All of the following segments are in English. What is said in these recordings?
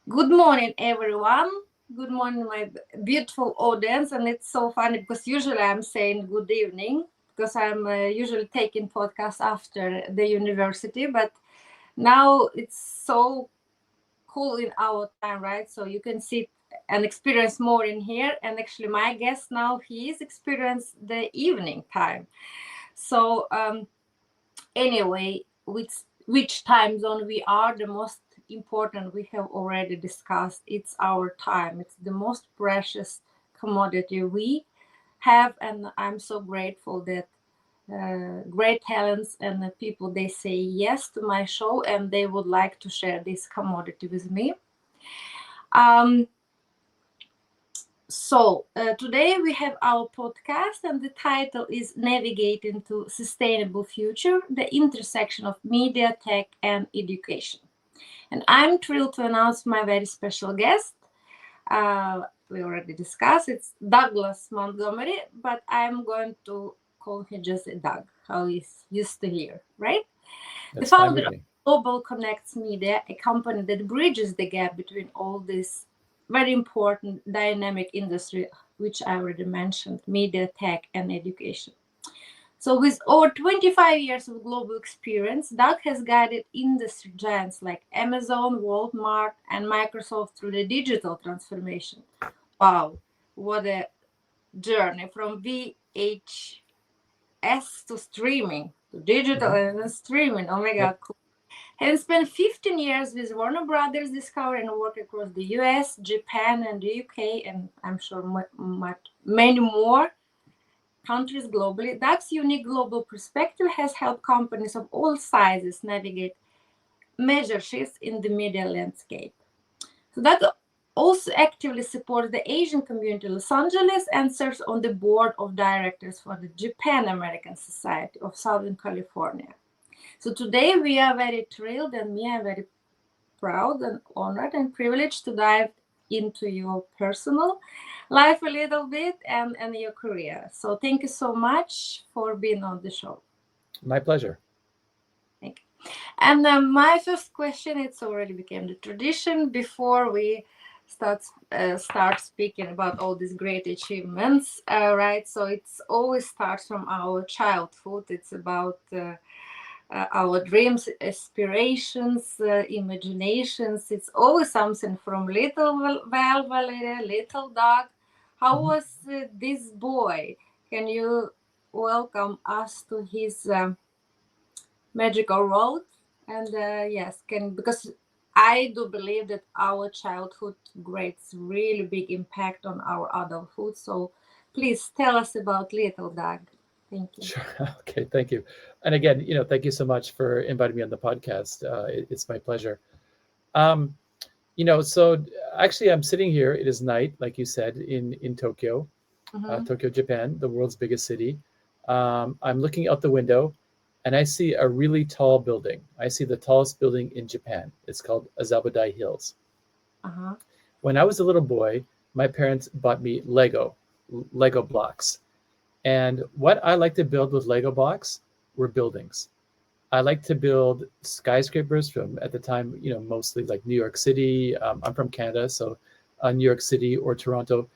Good morning, everyone. Good morning, my beautiful audience. And it's so funny because usually I'm saying good evening because I'm usually taking podcasts after the university. But now it's so cool in our time, right? So you can sit and experience more in here. And actually, my guest now, he's experienced the evening time. So anyway, which time zone we are, the most important we have already discussed. It's our time. It's the most precious commodity we have, and I'm so grateful that great talents and the people they say yes to my show and they would like to share this commodity with me. Um, Today we have our podcast, and the title is Navigating to Sustainable Future, the intersection of media, tech, and education. And I'm thrilled to announce my very special guest. We already discussed it's Douglas Montgomery, but I'm going to call him just Doug, how he's used to hear, right? The That's fine founder with of me. Global Connects Media, a company that bridges the gap between all this very important dynamic industry, which I already mentioned, media, tech, and education. So, with over 25 years of global experience, Doug has guided industry giants like Amazon, Walmart, and Microsoft through the digital transformation. Wow, what a journey from VHS to streaming, to digital Hmm. and then streaming. Oh my Yep. God, cool. Having spent 15 years with Warner Brothers Discovery and worked across the US, Japan, and the UK, and I'm sure many more countries globally, Doug's unique global perspective has helped companies of all sizes navigate major shifts in the media landscape. So Doug also actively supports the Asian community in Los Angeles and serves on the board of directors for the Japan American Society of Southern California. So today we are very thrilled, and me, I'm very proud and honored and privileged to dive into your personal life a little bit and your career. So thank you so much for being on the show. My pleasure. Thank you. And my first question, it's already became the tradition before we start speaking about all these great achievements, right? So it's always starts from our childhood. It's about our dreams, aspirations, imaginations. It's always something from little Valeria, little dog. How Hmm. was this boy? Can you welcome us to his magical road? And yes, can because I do believe that our childhood creates really big impact on our adulthood. So please tell us about little dog. Thank you. Sure. Okay. Thank you. And again, thank you so much for inviting me on the podcast. It's my pleasure. Um, so actually, I'm sitting here. It is night, like you said, in Tokyo, Mm-hmm. Tokyo, Japan, the world's biggest city. I'm looking out the window, and I see a really tall building. I see the tallest building in Japan. It's called Azabudai Hills. Uh-huh. When I was a little boy, my parents bought me Lego blocks. And what I like to build with Lego blocks were buildings. I like to build skyscrapers from at the time, mostly like New York City. I'm from Canada, so New York City or Toronto.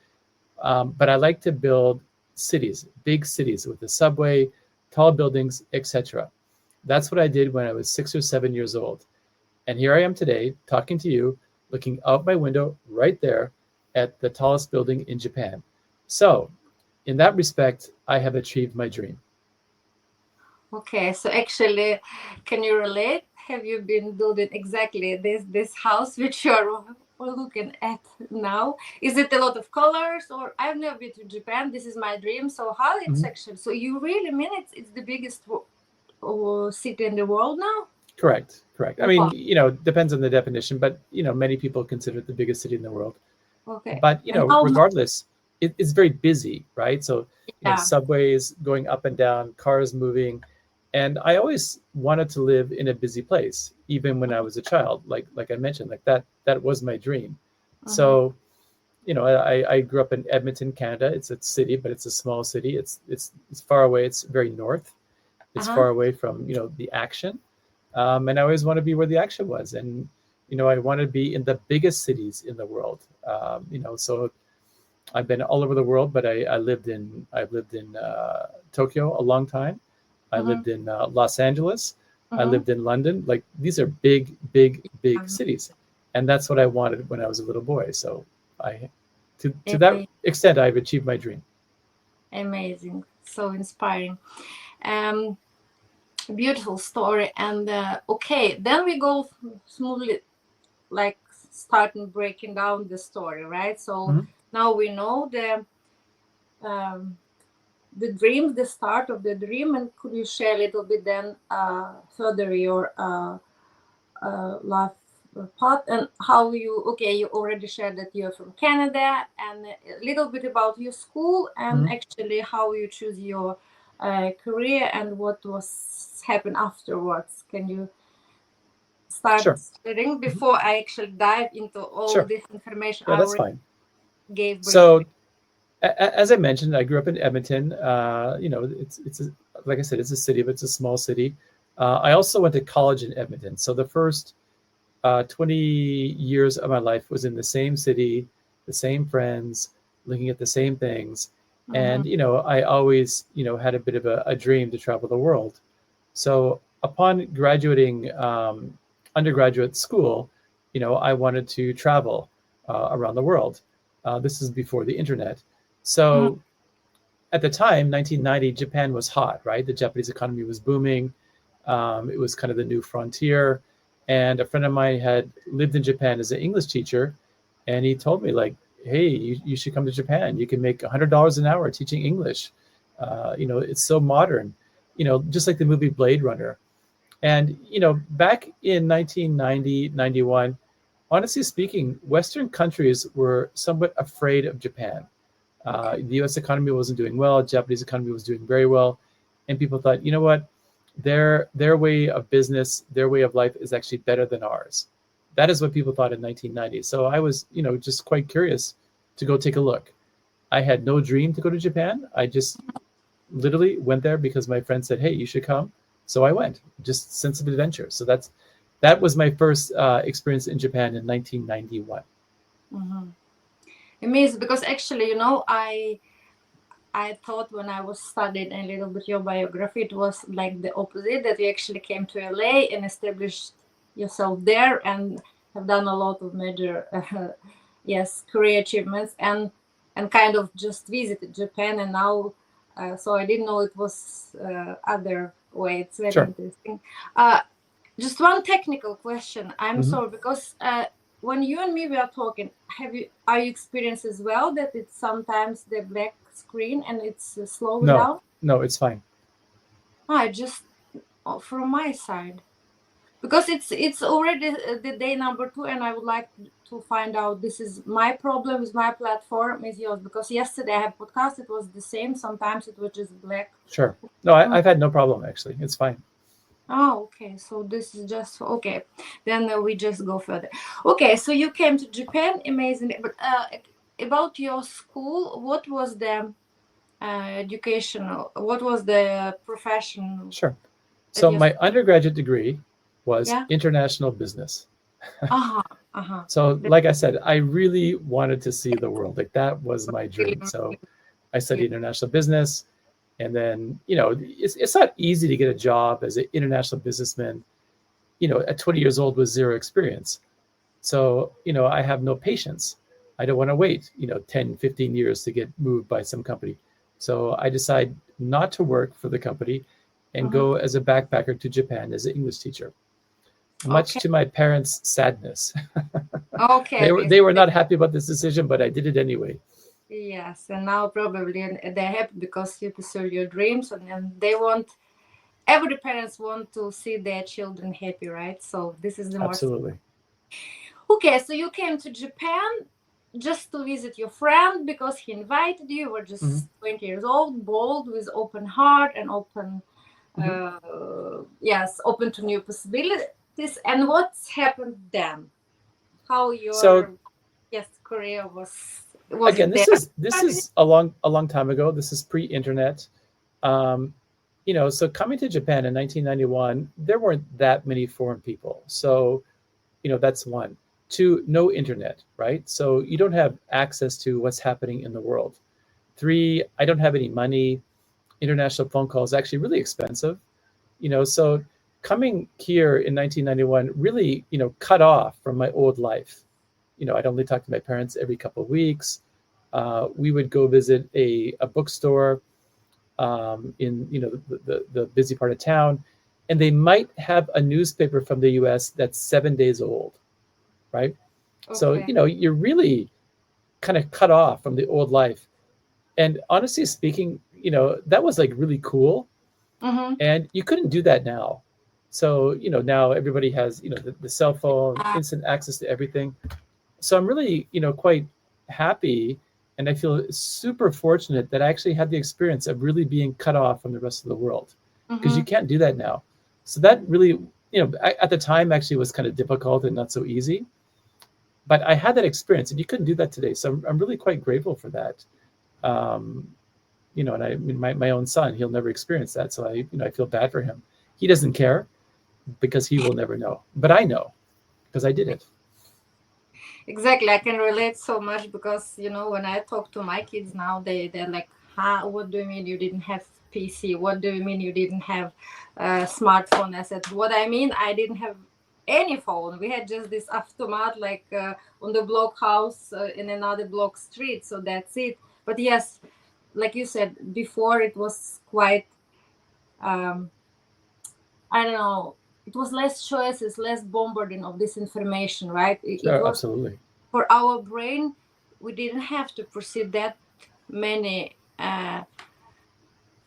But I like to build cities, big cities with the subway, tall buildings, etc. That's what I did when I was 6 or 7 years old. And here I am today talking to you, looking out my window right there at the tallest building in Japan. So, in that respect, I have achieved my dream. Okay, so actually, can you relate? Have you been building exactly this house which you're looking at now? Is it a lot of colors, or I've never been to Japan? This is my dream. So how it's Mhm. actually? So you really mean it's the biggest city in the world now? Correct, correct. I Wow. mean, depends on the definition, but many people consider it the biggest city in the world. Okay, But and how much? regardless, it's very busy, right? So Yeah. subways going up and down, cars moving, and I always wanted to live in a busy place, even when I was a child. Like I mentioned, like that was my dream. Mm-hmm. So I grew up in Edmonton, Canada. It's a city, but it's a small city. It's far away. It's very north. It's Uh-huh. far away from the action, and I always want to be where the action was. And I want to be in the biggest cities in the world. So I've been all over the world, but I've lived in Tokyo a long time. I Mm-hmm. lived in Los Angeles. I Mm-hmm. lived in London. Like these are big, big, big Um, cities, and that's what I wanted when I was a little boy. So I, to that ama- extent, I've achieved my dream. Amazing, so inspiring. Um, Beautiful story. And okay, then we go smoothly, like starting breaking down the story, right? So Mhm. now we know um, the dream, the start of the dream, and could you share a little bit then further your life path and how you? Okay, you already shared that you're from Canada, and a little bit about your school and Mhm. actually how you choose your career and what was happened afterwards. Can you start Sure. sharing Mhm. before I actually dive into all Sure. this information Yeah, I that's already fine. gave So briefly? as I mentioned, I grew up in Edmonton. Like I said, it's a city, but it's a small city. I also went to college in Edmonton. So the first 20 years of my life was in the same city, the same friends, looking at the same things. Mm-hmm. And, I always, had a bit of a dream to travel the world. So upon graduating undergraduate school, I wanted to travel around the world. This is before the internet. Mm-hmm. So at the time, 1990, Japan was hot, right? The Japanese economy was booming. It was kind of the new frontier. And a friend of mine had lived in Japan as an English teacher. And he told me, like, hey, you should come to Japan. You can make $100 an hour teaching English. It's so modern, just like the movie Blade Runner. And, back in 1990, 91, honestly speaking, Western countries were somewhat afraid of Japan. Okay. The U.S. economy wasn't doing well. Japanese economy was doing very well, and people thought, you know what, their way of business, their way of life is actually better than ours. That is what people thought in 1990. So I was, just quite curious to go take a look. I had no dream to go to Japan. I just literally went there because my friend said, "Hey, you should come." So I went. Just sense of adventure. So that was my first experience in Japan in 1991. Mm-hmm. Amazing, because actually, I thought when I was studying a little bit your biography, it was like the opposite, that you actually came to LA and established yourself there and have done a lot of major, yes, career achievements and kind of just visited Japan and now, so I didn't know it was other way. It's very Sure. interesting. Uh, just one technical question. I'm Hmm. sorry because when you and me we are talking, are you experienced as well that it's sometimes the black screen and it's slowing No, down? no, it's fine. I just from my side because it's already the day number 2 and I would like to find out this is my problem with my platform is yours because yesterday I have podcast it was the same sometimes it was just black. Sure. No, Mm. I've had no problem actually. It's fine. Oh, okay. So this is just okay. Then we just go further. Okay, so you came to Japan, amazing. But about your school, what was the educational? What was the profession Sure. at So your my school? undergraduate degree was Yeah. international business. Uh huh. Uh huh. So, like I said, I really wanted to see the world. Like that was my dream. So I Yeah. studied international business. And then, it's not easy to get a job as an international businessman, at 20 years old with zero experience. So, I have no patience. I don't want to wait, 10, 15 years to get moved by some company. So I decide not to work for the company and Uh-huh. go as a backpacker to Japan as an English teacher, much Okay. to my parents' sadness. Okay. they were Okay. they were not happy about this decision, but I did it anyway. Yes, and now probably they're happy because you pursue your dreams, and then they want every parents want to see their children happy, right? So this is the most. Absolutely. Okay, so you came to Japan just to visit your friend because he invited you. You were Hmm. just 20 years old, bold, with open heart and open, Hmm. yes, open to new possibilities. And what's happened then? How So your yes career was again, it there? this is a long time ago. This is pre-internet. Um, so coming to Japan in 1991, there weren't that many foreign people. So, That's one. Two, no internet, right? So you don't have access to what's happening in the world. Three, I don't have any money. International phone calls actually really expensive. So coming here in 1991 really, cut off from my old life. I'd only talk to my parents every couple of weeks. We would go visit a bookstore in the busy part of town, and they might have a newspaper from the U.S. that's 7 days old, right? So Okay. you're really kind of cut off from the old life. And honestly speaking, that was like really cool, Mm-hmm. and you couldn't do that now. So now everybody has the cell phone, instant access to everything. So I'm really quite happy, and I feel super fortunate that I actually had the experience of really being cut off from the rest of the world, because Mm-hmm. you can't do that now. So that really, at the time actually was kind of difficult and not so easy, but I had that experience, and you couldn't do that today. So I'm really quite grateful for that. um, and I mean, my own son, he'll never experience that, so I feel bad for him. He doesn't care because he will never know, but I know because I did it. Exactly, I can relate so much because when I talk to my kids now, they're like, "Huh? What do you mean you didn't have PC? What do you mean you didn't have a smartphone?" I said, "What I mean, I didn't have any phone. We had just this automat, like on the block house in another block street. So that's it." But yes, like you said before, it was quite. Um, I don't know. It was less choices, less bombarding of this information, right? It Sure, was absolutely. for our brain. We didn't have to perceive that many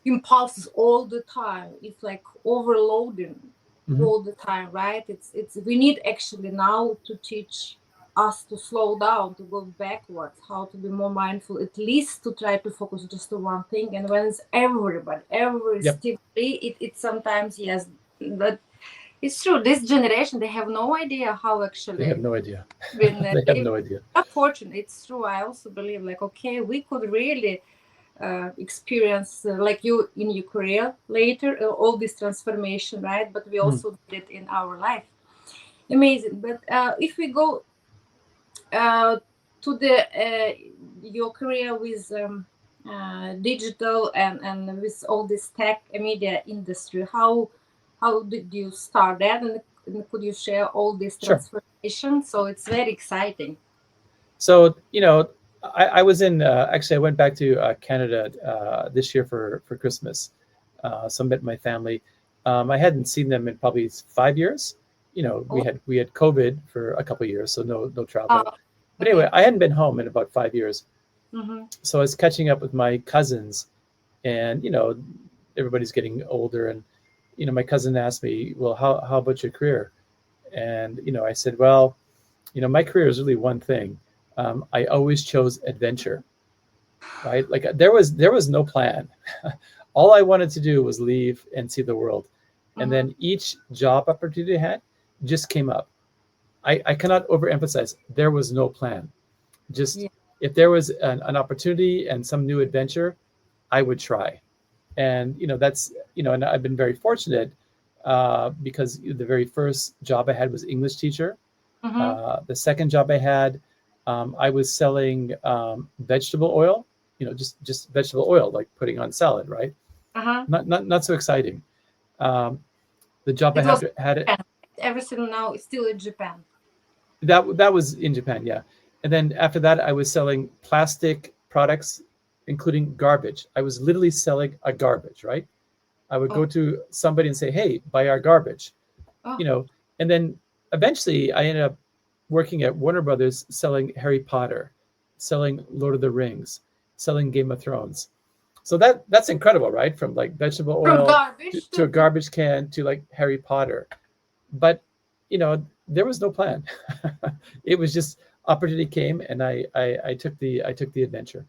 impulses all the time. It's like overloading Hmm. all the time, right? It's we need actually now to teach us to slow down, to go backwards, how to be more mindful, at least to try to focus just on one thing. And when it's everybody, every Yep. stimuli, it sometimes, yes, but it's true. This generation, they have no idea how They have actually no idea. been They have no idea. unfortunate. It's true. I also believe, like, okay, we could really experience, like you in your career later, all this transformation, right? But we Mm. also did it in our life. Amazing. But if we go uh, to the your career with digital and with all this tech and media industry, how did you start that, and could you share all this Sure. transformation? So it's very exciting. So I was in actually I went back to Canada this year for Christmas. So I met my family. I hadn't seen them in probably 5 years. We Oh, had COVID for a couple of years, so no travel. uh, But anyway, okay. I hadn't been home in about 5 years. Mm-hmm. So I was catching up with my cousins, and everybody's getting older, and my cousin asked me, well, how about your career? And I said, well, my career is really one thing. I always chose adventure, right? Like there was no plan. All I wanted to do was leave and see the world, and Mm-hmm. then each job opportunity I had just came up. I cannot overemphasize, there was no plan. Just Yeah. if there was an opportunity and some new adventure, I would try. And that's and I've been very fortunate because the very first job I had was English teacher. Mm-hmm. The second job I had, I was selling vegetable oil, just vegetable oil, like putting on salad, right? Uh-huh. Not so exciting. Um, the job I It was had it Japan. Everything now is still in Japan. that was in Japan, yeah. And then after that, I was selling plastic products, including garbage. I was literally selling a garbage, right? I would Oh, go to somebody and say, "Hey, buy our garbage," oh, you know. And then eventually, I ended up working at Warner Brothers, selling Harry Potter, selling Lord of the Rings, selling Game of Thrones. So that's incredible, right? From like vegetable from oil garbage to a to garbage can to like Harry Potter. But there was no plan. It was just opportunity came, and I took the adventure.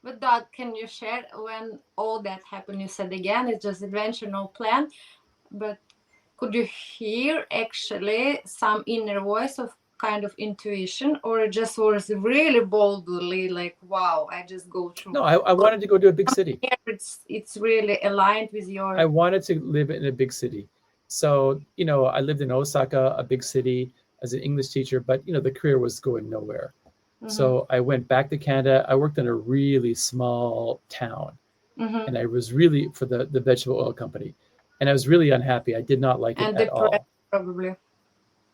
But Dad, can you share when all that happened? You said again, it's just adventure, no plan. But could you hear actually some inner voice of kind of intuition, or it just was really boldly like, wow, I just go through? No, I wanted to go to a big city. Here it's really aligned with I your. wanted to live in a big city. So, I lived in Osaka, a big city, as an English teacher, but the career was going nowhere. So I went back to Canada. I worked in a really small town, and I was really for the vegetable oil company, and I was really unhappy. I did not like it And at depressed, all. probably.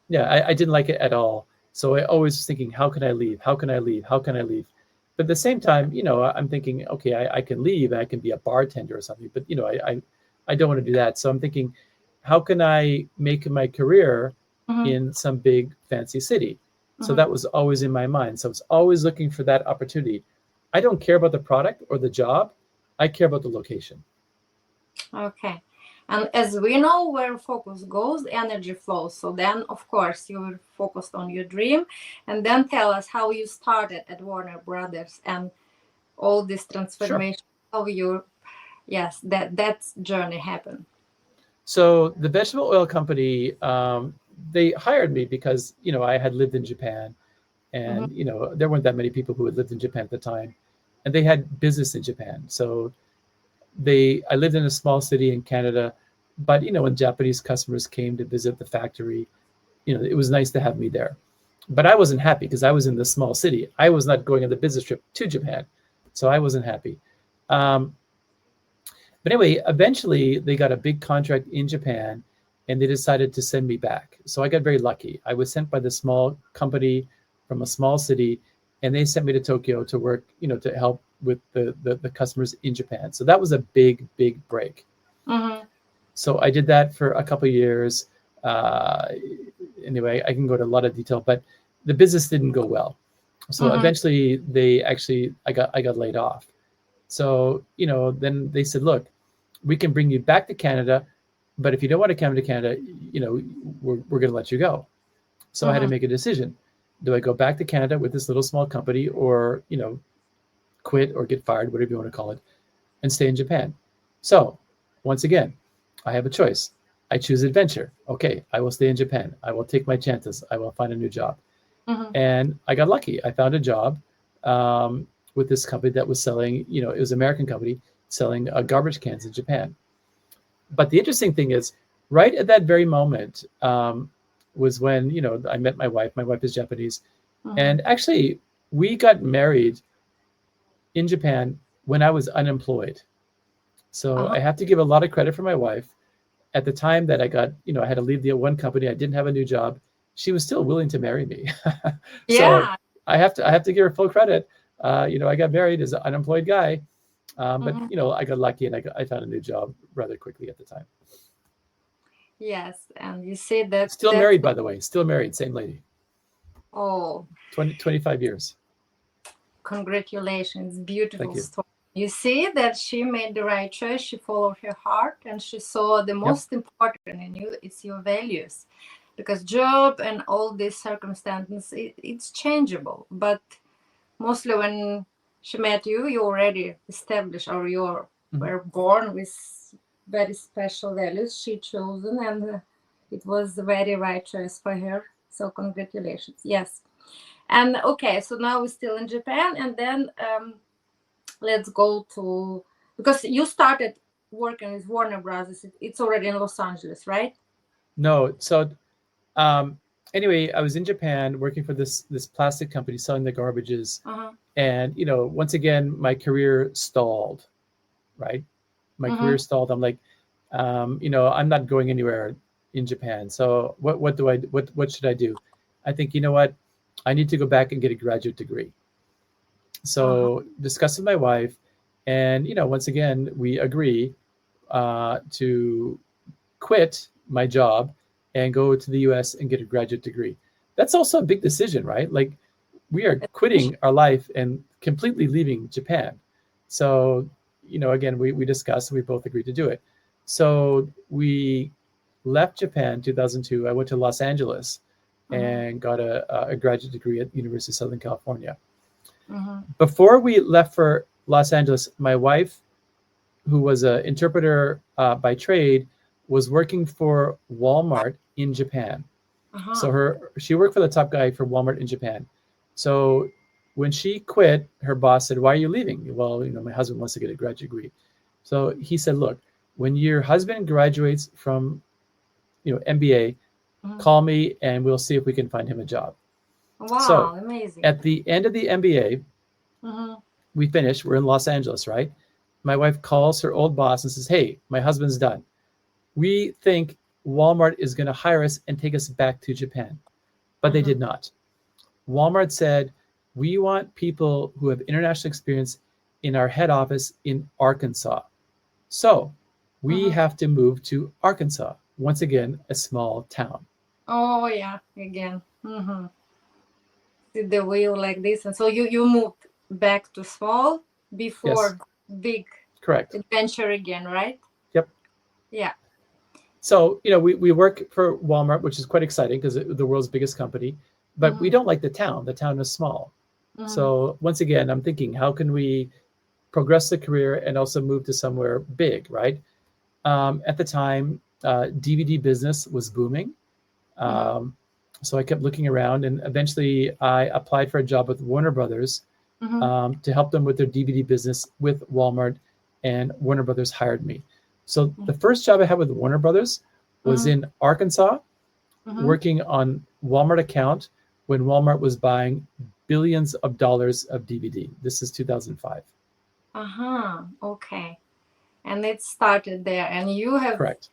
Yeah, I didn't like it at all. So I always was thinking, how can I leave? How can I leave? How can I leave? But at the same time, I'm thinking, okay, I can leave. I can be a bartender or something. But I don't want to do that. So I'm thinking, how can I make my career in some big fancy city? So that was always in my mind. So I was always looking for that opportunity. I don't care about the product or the job. I care about the location. Okay. And as we know, where focus goes, energy flows. So then, of course, you were focused on your dream. And then tell us how you started at Warner Brothers and all this Sure. transformation, how you, yes, that journey happened. So the vegetable oil company, they hired me because I had lived in Japan, and there weren't that many people who had lived in Japan at the time, and they had business in Japan. So I lived in a small city in Canada, but when Japanese customers came to visit the factory, it was nice to have me there. But I wasn't happy because I was in this small city. I was not going on the business trip to Japan, so I wasn't happy. But anyway, eventually they got a big contract in Japan, and they decided to send me back. So I got very lucky. I was sent by the small company from a small city, and they sent me to Tokyo to work, to help with the customers in Japan. So that was a big, big break. So I did that for a couple of years. Anyway, I can go to a lot of detail, but the business didn't go well. So eventually I got laid off. So, then they said, look, we can bring you back to Canada, but if you don't want to come to Canada, we're going to let you go. So I had to make a decision. Do I go back to Canada with this little small company, or, quit or get fired, whatever you want to call it, and stay in Japan? So once again, I have a choice. I choose adventure. Okay, I will stay in Japan. I will take my chances. I will find a new job. And I got lucky. I found a job with this company that was selling, it was an American company selling garbage cans in Japan. But the interesting thing is, right at that very moment was when, I met my wife. My wife is Japanese. And actually, we got married in Japan when I was unemployed. So I have to give a lot of credit for my wife. At the time that I got, I had to leave the one company, I didn't have a new job, she was still willing to marry me. Yeah. So I have to give her full credit. I got married as an unemployed guy, but I got lucky, and I found a new job rather quickly at the time. Yes, and you see that. Still married, by the way. Still married, same lady. Oh, 25 years. Congratulations, beautiful Thank you. story. You see that she made the right choice. She followed her heart, and she saw the most important in you. It's your values, because job and all these circumstances, it's changeable. But mostly when she met you, you already established, or you were born with very special values she chosen, and it was the very right choice for her. So congratulations. Yes. And okay, so now we're still in Japan, and then let's go to, because you started working with Warner Brothers. It's already in Los Angeles, right? No. So anyway, I was in Japan working for this plastic company selling the garbages. And, once again, my career stalled, right? My career stalled. I'm like, I'm not going anywhere in Japan. So what should I do? I think, what? I need to go back and get a graduate degree. So discuss with my wife, and, once again, we agree to quit my job and go to the US and get a graduate degree. That's also a big decision, right? Like, we are quitting our life and completely leaving Japan. So, again, we discussed, and we both agreed to do it. So we left Japan 2002. I went to Los Angeles and got a graduate degree at University of Southern California. Before we left for Los Angeles, my wife, who was an interpreter by trade, was working for Walmart in Japan. So she worked for the top guy for Walmart in Japan. So when she quit, her boss said, "Why are you leaving?" Well, my husband wants to get a graduate degree. So he said, "Look, when your husband graduates from, MBA, Mhm. call me and we'll see if we can find him a job. So Wow, amazing. at the end of the MBA, Hmm. we finish, we're in Los Angeles, right? My wife calls her old boss and says, hey, my husband's done. We think Walmart is going to hire us and take us back to Japan. But they Hmm. did not. Walmart said, we want people who have international experience in our head office in Arkansas. So we Hmm. have to move to Arkansas. Once again, a small town. Oh yeah, again. Hmm. Did the wheel like this, and so you moved back to small Yes, before big correct. adventure again, right? Yep. Yeah. So, we work for Walmart, which is quite exciting because the world's biggest company, but we Hmm. don't like the town. The town is small. Hmm. So once again, I'm thinking, how can we progress the career and also move to somewhere big, right? At the time, DVD business was booming. Hmm. So I kept looking around, and eventually I applied for a job with Warner Brothers Hmm. to help them with their DVD business with Walmart, and Warner Brothers hired me. So the first job I had with Warner Brothers was Hmm. in Arkansas, Hmm. working on Walmart account when Walmart was buying billions of dollars of DVD. This is 2005. Uh-huh. Okay. And it started there, and you have Correct.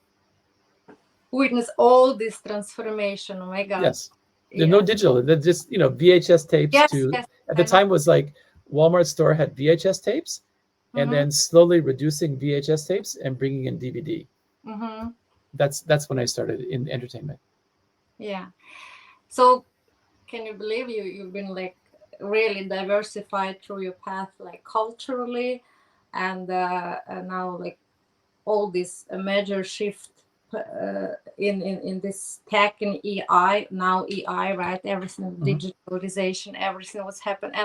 witnessed all this transformation. Oh my God. Yes. There's no Yes. digital. They're just, VHS tapes Yes, to, yes, at the I know. time was like Walmart store had VHS tapes and Mm-hmm. then slowly reducing VHS tapes and bringing in DVD. Mm-hmm. That's when I started in entertainment. Yeah. So can you believe you've been like really diversified through your path, like culturally, and now like all this major shift in this tech and EI, now EI, right? Everything Mhm. digitalization, everything was happened,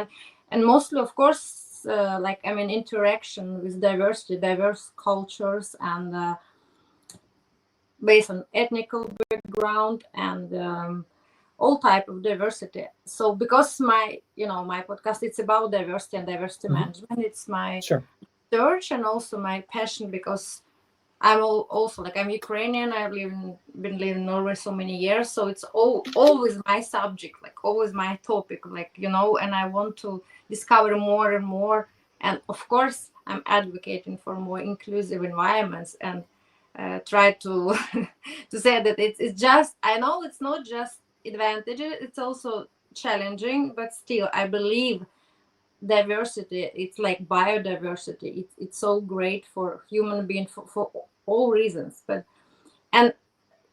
and mostly, of course, like I mean, interaction with diversity, diverse cultures, and based on ethnical background and all type of diversity. So because my podcast, it's about diversity and diversity Mhm. management. It's my Sure. search and also my passion, because also like I'm Ukrainian. Been living in Norway so many years, so it's always my subject, like always my topic, like and I want to discover more and more. And of course, I'm advocating for more inclusive environments, and try to to say that it's just, I know it's not just advantages, it's also challenging, but still I believe diversity, it's like biodiversity, it's so great for human being for all reasons. But and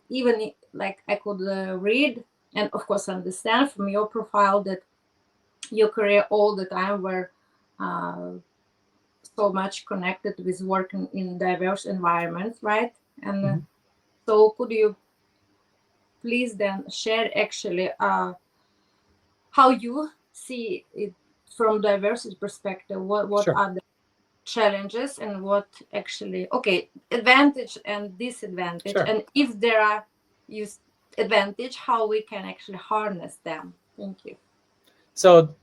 even like I could read and of course understand from your profile that your career all the time were uh, so much connected with working in diverse environments, right? And Mhm. so could you please then share actually how you see it from diversity perspective? What Sure. are the challenges and what actually, okay, advantage and disadvantage, Sure. and if there are use advantage, how we can actually harness them? Thank you. So,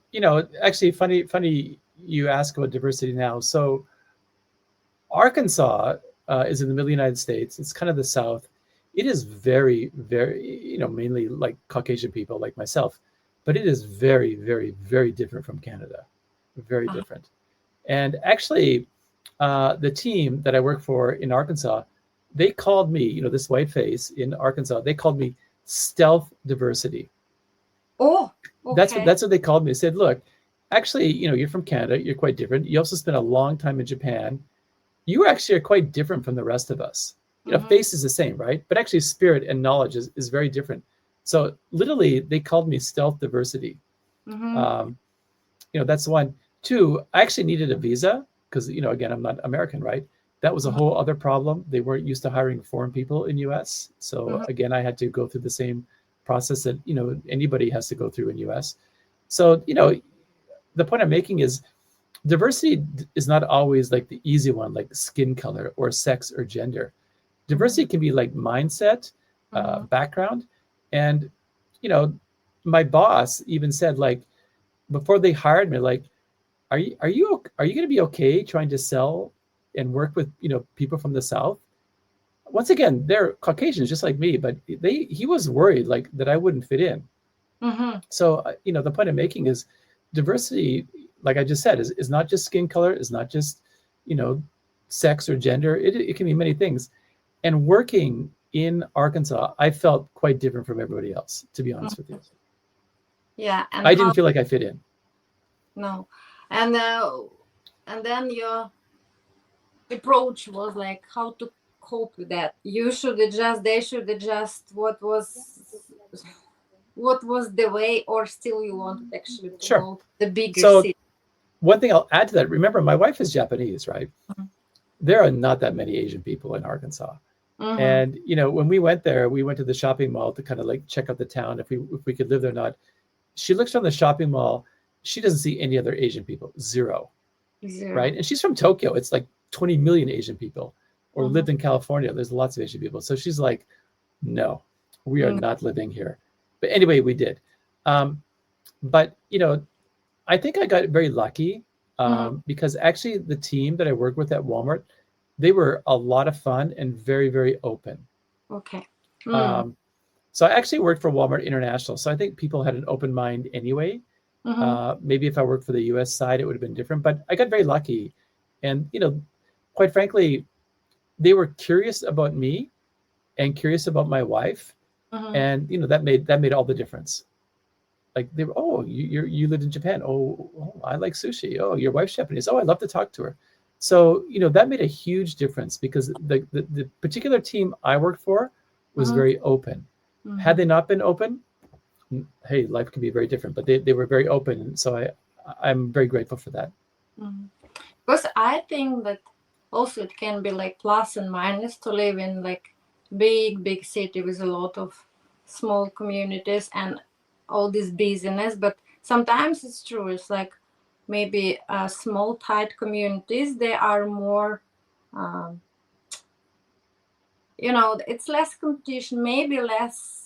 actually funny you ask about diversity now. So Arkansas is in the middle of the United States. It's kind of the South. It is very, very, mainly like Caucasian people like myself, but it is very, very, very different from Canada. Very Uh-huh. different. And actually, the team that I work for in Arkansas, they called me, this white face in Arkansas, they called me stealth diversity. Oh, That's what okay. that's what they called me. They said, look, actually, you're from Canada, you're quite different. You also spent a long time in Japan. You actually are quite different from the rest of us. Mm-hmm. Face is the same, right? But actually, spirit and knowledge is very different. So literally, they called me stealth diversity. Mm-hmm. Um, that's one. Two, I actually needed a visa because, again, I'm not American, right? That was a Mm-hmm. whole other problem. They weren't used to hiring foreign people in US. So Mm-hmm. again, I had to go through the same process that, anybody has to go through in US. So, the point I'm making is diversity is not always like the easy one, like skin color or sex or gender. Mm-hmm. Diversity can be like mindset, Mm-hmm. background. And, you know, my boss even said, like, before they hired me, like, are you going to be okay trying to sell and work with, people from the South? once again, they're Caucasians just like me, but he was worried like that I wouldn't fit in. Mm-hmm. So, the point I'm making is diversity, like I just said, is not just skin color, is not just, you know, sex or gender. It can be many things. And working in Arkansas, I felt quite different from everybody else, to be honest with you. Yeah, and I didn't feel like I fit in. No, and then your approach was like how to cope with that. You should adjust. They should adjust. What was the way, or still you wanted actually to Sure. go to the bigger So city? one thing I'll add to that, remember, my wife is Japanese, right? Mm-hmm. There are not that many Asian people in Arkansas. Mm-hmm. And when we went there, we went to the shopping mall to kind of like check out the town if we could live there or not. She looks around the shopping mall, she doesn't see any other Asian people, zero, right? And she's from Tokyo. It's like 20 million Asian people, or Mm-hmm. lived in California. There's lots of Asian people. So she's like, no, we are not living here. But anyway, we did. But I think I got very lucky because actually the team that I worked with at Walmart, they were a lot of fun and very, very open. Okay. So I actually worked for Walmart International. So I think people had an open mind anyway. Maybe if I worked for the US side, it would have been different. But I got very lucky. And, quite frankly, they were curious about me and curious about my wife. And, that made all the difference. Like they were, oh, you lived in Japan. Oh, I like sushi. Oh, your wife's Japanese. Oh, I'd love to talk to her. So, that made a huge difference because the particular team I worked for was very open. Had they not been open, hey, life can be very different, but they were very open. So I'm very grateful for that. Because I think that also it can be like plus and minus to live in like big city with a lot of small communities and all this busyness. But sometimes it's true. It's like maybe small tight communities, they are more it's less competition, maybe less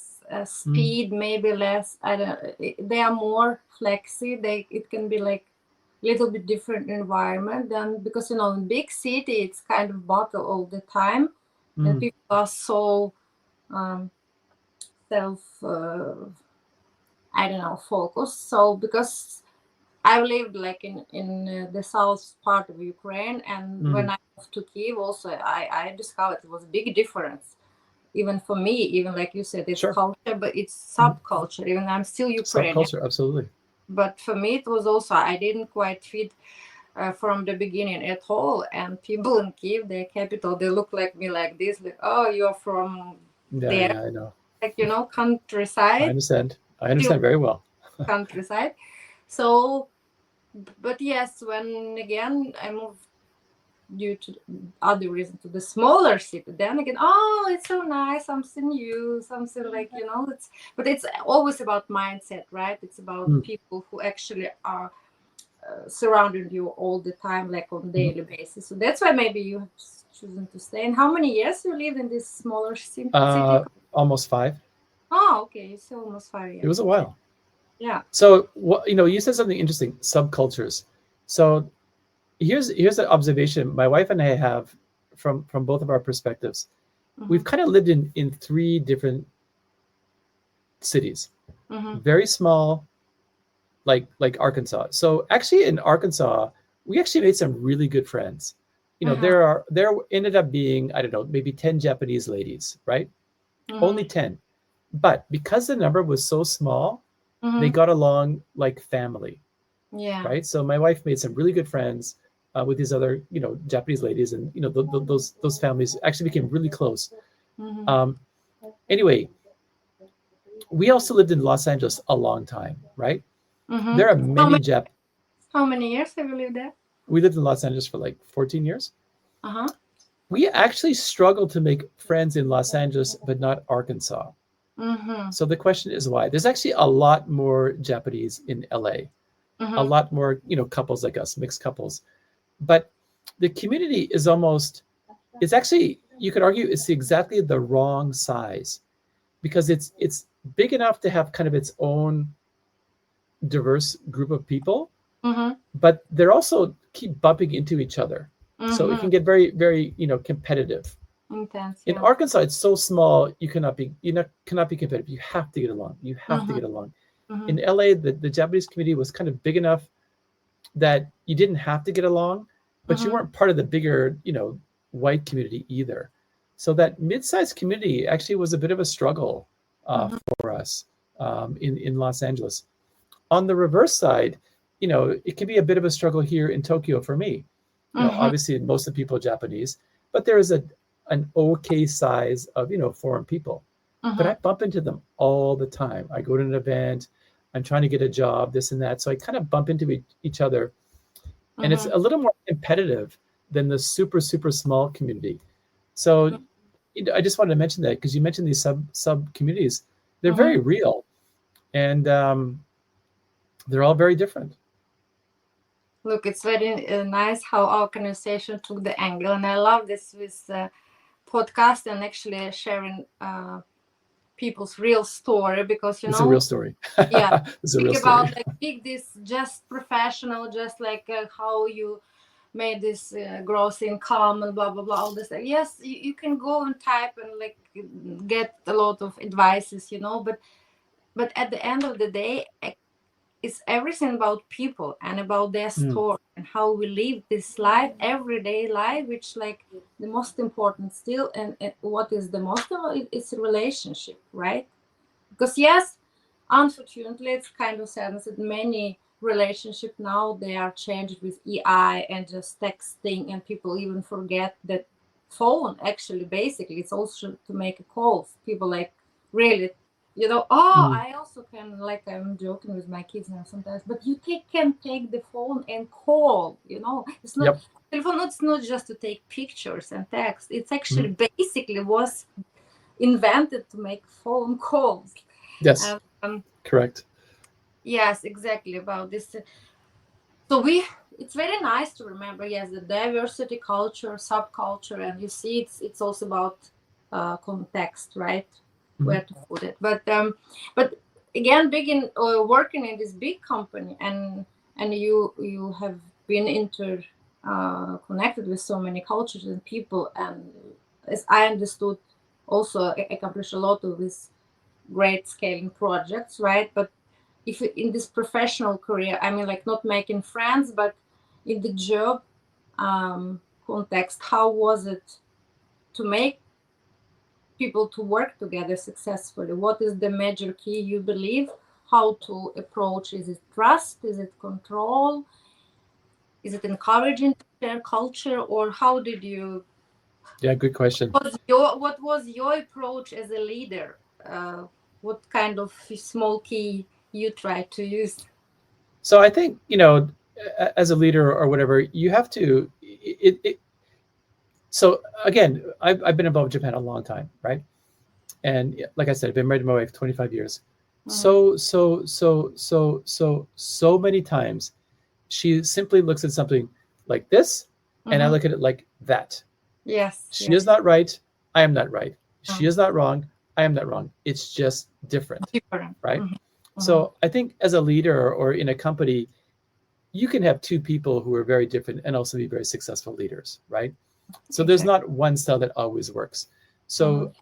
speed, maybe less, I don't, they are more flexy. It can be like a little bit different environment than, because in big city it's kind of battle all the time, and people are so self I don't know, focused. So because I've lived like in the south part of Ukraine, and when I moved to Kiev, also I discovered it was a big difference. Even for me, even like you said, it's culture, but it's subculture. Even I'm still Ukrainian. Subculture, absolutely. But for me, it was also, I didn't quite fit from the beginning at all. And people in Kiev, their capital, they look like me like this, like, oh, you're from there. Yeah, I know. Like, countryside. I understand very well. Countryside. So, but yes, when again I moved due to other reason to the smaller city, then again, oh, it's so nice, something new, something like, but it's always about mindset, right? It's about people who actually are surrounding you all the time, like on daily basis. So that's why maybe you have chosen to stay. And how many years you lived in this smaller city? Almost 5. Oh, okay, so almost 5 years. It was a while. Yeah. So you said something interesting, subcultures. So here's an observation my wife and I have from both of our perspectives. We've kind of lived in 3 different cities, very small, like Arkansas. So actually in Arkansas, we actually made some really good friends. There ended up being, I don't know, maybe 10 Japanese ladies, right? Only 10. But because the number was so small, they got along like family. Yeah. Right. So my wife made some really good friends with these other, Japanese ladies, and those families actually became really close. Anyway, we also lived in Los Angeles a long time, right? There are many How many years have you lived there? We lived in Los Angeles for like 14 years. We actually struggled to make friends in Los Angeles, but not Arkansas. So the question is why? There's actually a lot more Japanese in LA. A lot more, couples like us, mixed couples. But the community is it's actually, you could argue it's exactly the wrong size, because it's big enough to have kind of its own diverse group of people, but they're also keep bumping into each other. So it can get very, very, competitive. Intense, In yeah. Arkansas, it's so small cannot be competitive. You have to get along. You have to Mm-hmm. get along. Mm-hmm. In LA, the Japanese community was kind of big enough that you didn't have to get along, but you Mm-hmm. weren't part of the bigger, white community either. So that mid-sized community actually was a bit of a struggle Mm-hmm. for us in Los Angeles. On the reverse side, it can be a bit of a struggle here in Tokyo for me. Mm-hmm. Obviously most of the people are Japanese, but there is an okay size of foreign people. But Mm-hmm. I bump into them all the time. I go to an event, I'm trying to get a job, this and that. So I kind of bump into each other, and it's Mm-hmm. a little more competitive than the super super small community. So I just wanted to mention that because you mentioned these sub communities. They're Mm-hmm. very real, and they're all very different. Look, it's very nice how our conversation took the angle, and I love this with podcast and actually sharing people's real story, because It's a real story. yeah, It's a real speak story. about like big this just professional, just like how you made this gross income and blah blah blah, all this. Yes, you can go and type and like get a lot of advices, but at the end of the day, it's everything about people and about their Mm, story and how we live this life, everyday life, which like the most important still. And what is the most of it, it's a relationship, right? Because yes, unfortunately, it's kind of sad that many relationships now they are changed with AI and just texting, and people even forget that phone actually basically it's also to make a calls. People like really, oh, mm, I also can, like, I'm joking with my kids now sometimes, but you can take the phone and call. It's not yep. telephone. It's not just to take pictures and text. It's actually Mm, basically was invented to make phone calls. yes. And Correct. yes, exactly about this. So it's very nice to remember, yes, the diversity, culture, subculture, and you see, it's also about context, right? Mm-hmm. Where to put it. But again, working in this big company, and you have been connected with so many cultures and people, and as I understood, also accomplished a lot of this great scaling projects, right? But if in this professional career, I mean, like not making friends, but in the job context, how was it to make people to work together successfully? What is the major key you believe? How to approach? Is it trust? Is it control? Is it encouraging their culture? Or how did you? Yeah, good question. What was your approach as a leader? What kind of small key you try to use? So I think, as a leader or whatever, you have to so again, I've been involved in Japan a long time, right? And like I said, I've been married to my wife 25 years. Mhm. So many times she simply looks at something like this, and I Mhm. look at it like that. Yes, She is yes. not right. I am not right. She Oh, is not wrong. I am not wrong. It's just different, different. right? Mhm. Mhm. So I think as a leader or in a company, you can have two people who are very different and also be very successful leaders, right? So there's Exactly. not one style that always works. Mhm. So,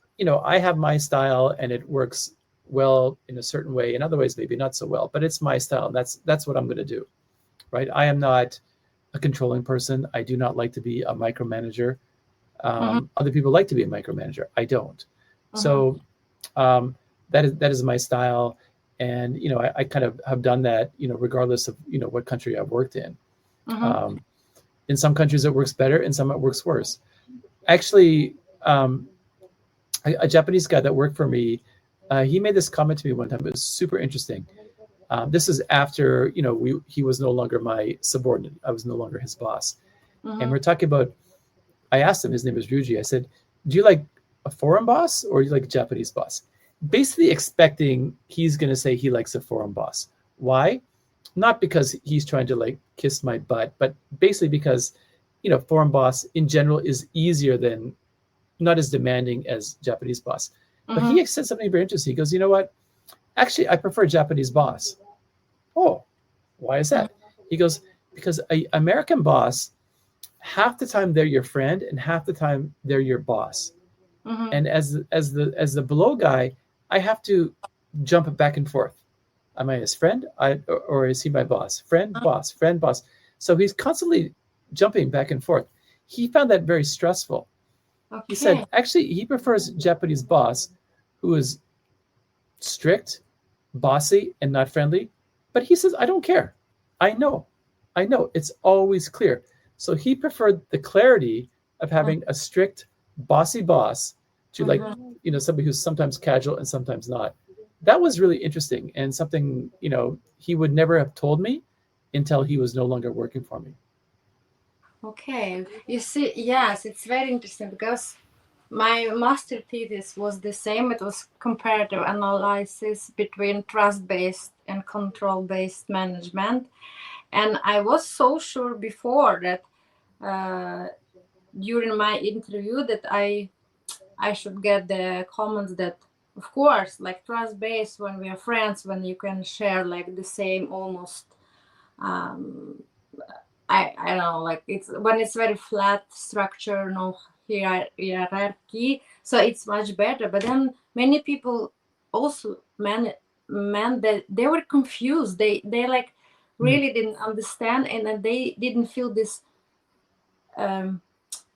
I have my style and it works well in a certain way. In other ways, maybe not so well, but it's my style. That's what I'm going to do, right? I am not a controlling person. I do not like to be a micromanager. Mhm. Other people like to be a micromanager. I don't. Mhm. So um, that is my style, and I kind of have done that, regardless of what country I've worked in. Mhm. Um, in some countries it works better, in some it works worse. Actually, a Japanese guy that worked for me, he made this comment to me one time. It was super interesting. This is after he was no longer my subordinate. I was no longer his boss, and Mhm. we're talking about. I asked him. His name is Ryuji. I said, "Do you like a foreign boss or do you like a Japanese boss?" Basically, expecting he's going to say he likes a foreign boss. Why? Not because he's trying to like kiss my butt, but basically because foreign boss in general is easier than, not as demanding as Japanese boss. But Mhm. he said something very interesting. He goes, "You know what? Actually, I prefer Japanese boss." Oh, why is Mhm. that? He goes, "Because a American boss, half the time they're your friend and half the time they're your boss. Mm-hmm. And as the below guy, I have to jump back and forth. Am I his friend? Or is he my boss? Friend, boss, friend, boss. So he's constantly jumping back and forth. He found that very stressful. He said Okay. actually he prefers Japanese boss who is strict, bossy, and not friendly. But he says, I don't care. I know. I know. It's always clear. So he preferred the clarity of having a strict, bossy boss to like, Mm-hmm. somebody who's sometimes casual and sometimes not. That was really interesting and something, he would never have told me until he was no longer working for me. Okay. You see, yes, it's very interesting because my master thesis was the same. It was comparative analysis between trust-based and control-based management. And I was so sure before that uh, during my interview that I should get the comments that, of course, like trust-based, when we are friends, when you can share like the same almost um, I don't know, like it's when it's very flat structure, no hierarchy, so it's much better. But then many people also man that they were confused. They like Mm, really didn't understand, and then they didn't feel this um,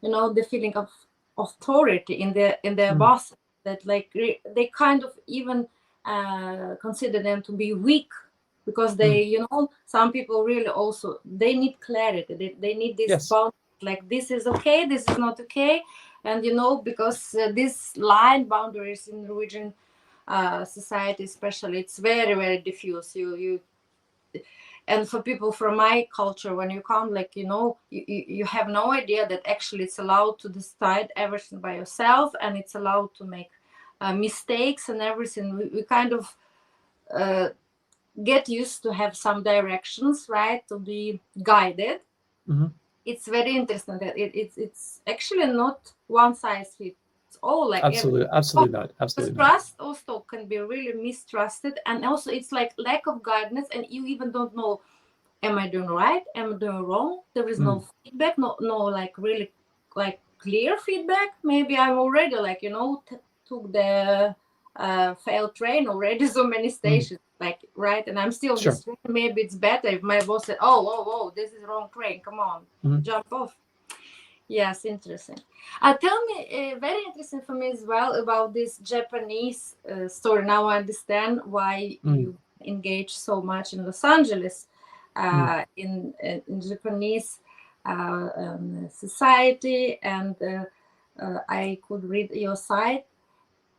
the feeling of authority in their mm, boss, that like they kind of even consider them to be weak, because mm. they some people really also they need clarity, they need this Yes. bound, like this is okay, this is not okay. And because this line boundaries in Norwegian society especially, it's very very diffuse. You and for people from my culture, when you come, like you have no idea that actually it's allowed to decide everything by yourself, and it's allowed to make mistakes and everything. We kind of uh, get used to have some directions, right, to be guided. Hmm. It's very interesting that it's actually not one size fits all, like every. Absolutely. Oh, Absolutely not. because Absolutely not. trust also can be really mistrusted, and also it's like lack of guidance, and you even don't know, am I doing right, am I doing wrong? There is Mm, no feedback, no like really like clear feedback. Maybe I'm already like took the failed train already so many mm. stations, like, right, and I'm still on Sure. this train. Maybe it's better if my boss said, oh, this is wrong train, come on, Hmm. jump off. Yes, interesting. Tell me, very interesting for me as well about this Japanese story. Now I understand why Mm, you engage so much in Los Angeles, mm. in Japanese society, and I could read your site.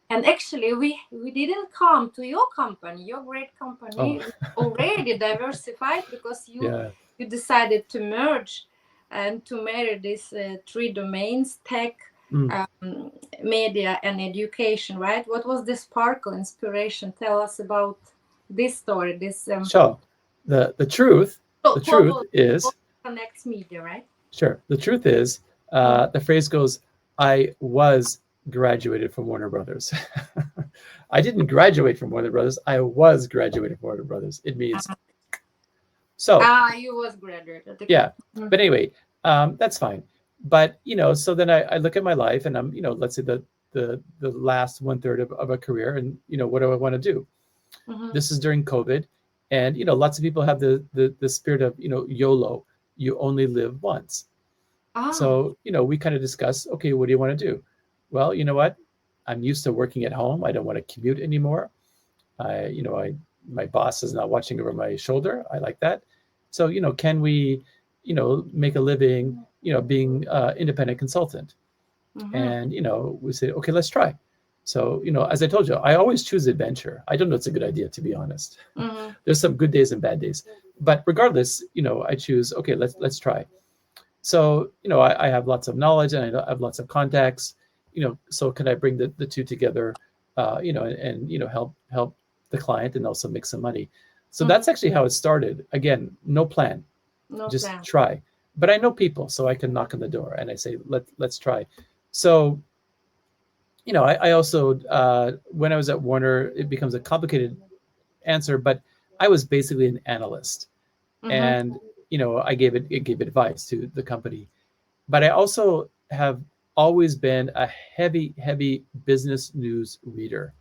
And actually, we didn't come to your company, your great Oh, company, already diversified, because yeah. you decided to merge and to marry these three domains: tech, Mm. um, media, and education. Right? What was the sparkle, inspiration? Tell us about this story. This So the truth the truth global is connects media, right? sure. The truth is, Mm. the phrase goes, I was graduated from Warner Brothers. I didn't graduate from Warner Brothers. I was graduated from Warner Brothers. It means so. You was graduated. Okay. Yeah. But anyway, that's fine. But so then I look at my life and I'm, let's say the last one third of a career, and what do I want to do? Mm-hmm. This is during COVID, and lots of people have the spirit of YOLO, you only live once. Ah. So, we kind of discuss, okay, what do you want to do? Well, you know what? I'm used to working at home. I don't want to commute anymore. My boss is not watching over my shoulder. I like that. So, can we, make a living, being independent consultant? Mm-hmm. And, we say, okay, let's try. So, as I told you, I always choose adventure. I don't know it's a good idea, to be honest. Mm-hmm. There's some good days and bad days, but regardless, I choose, okay, let's try. So I have lots of knowledge and I have lots of contacts. So can I bring the two together? And help the client and also make some money. So Mm-hmm. that's actually how it started. Again, no plan, No just plan. try. But I know people, so I can knock on the door and I say let's try. So I also when I was at Warner, it becomes a complicated answer, but I was basically an analyst, Mm-hmm. and I gave advice to the company, but I also have always been a heavy business news reader.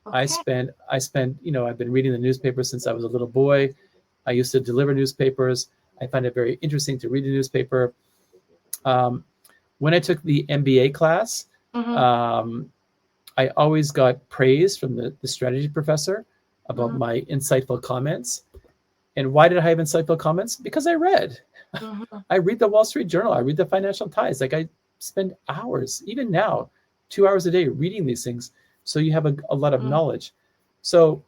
Okay. I spent, I've been reading the newspaper since I was a little boy. I used to deliver newspapers. I find it very interesting to read the newspaper. Um, when I took the MBA class, Mm-hmm. um, I always got praise from the strategy professor about Mm-hmm. my insightful comments. And why did I have insightful comments? Because I read. Mm-hmm. I read the Wall Street Journal. I read the Financial Times. Like I spend hours, even now, 2 hours a day reading these things. So you have a lot of Mm-hmm. knowledge. So,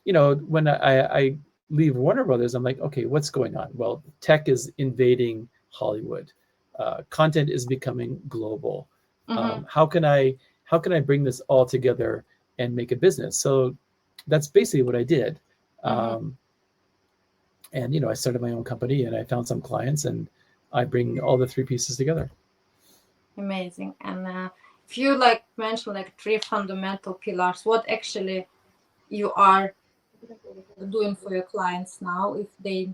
when I leave Warner Brothers, I'm like, okay, what's going on? Well, tech is invading Hollywood. Content is becoming global. Mm-hmm. How can I bring this all together and make a business? So that's basically what I did. Mm-hmm. Um, and I started my own company and I found some clients and I bring all the three pieces together. Amazing. And if you like mention like three fundamental pillars, what actually you are doing for your clients now, if they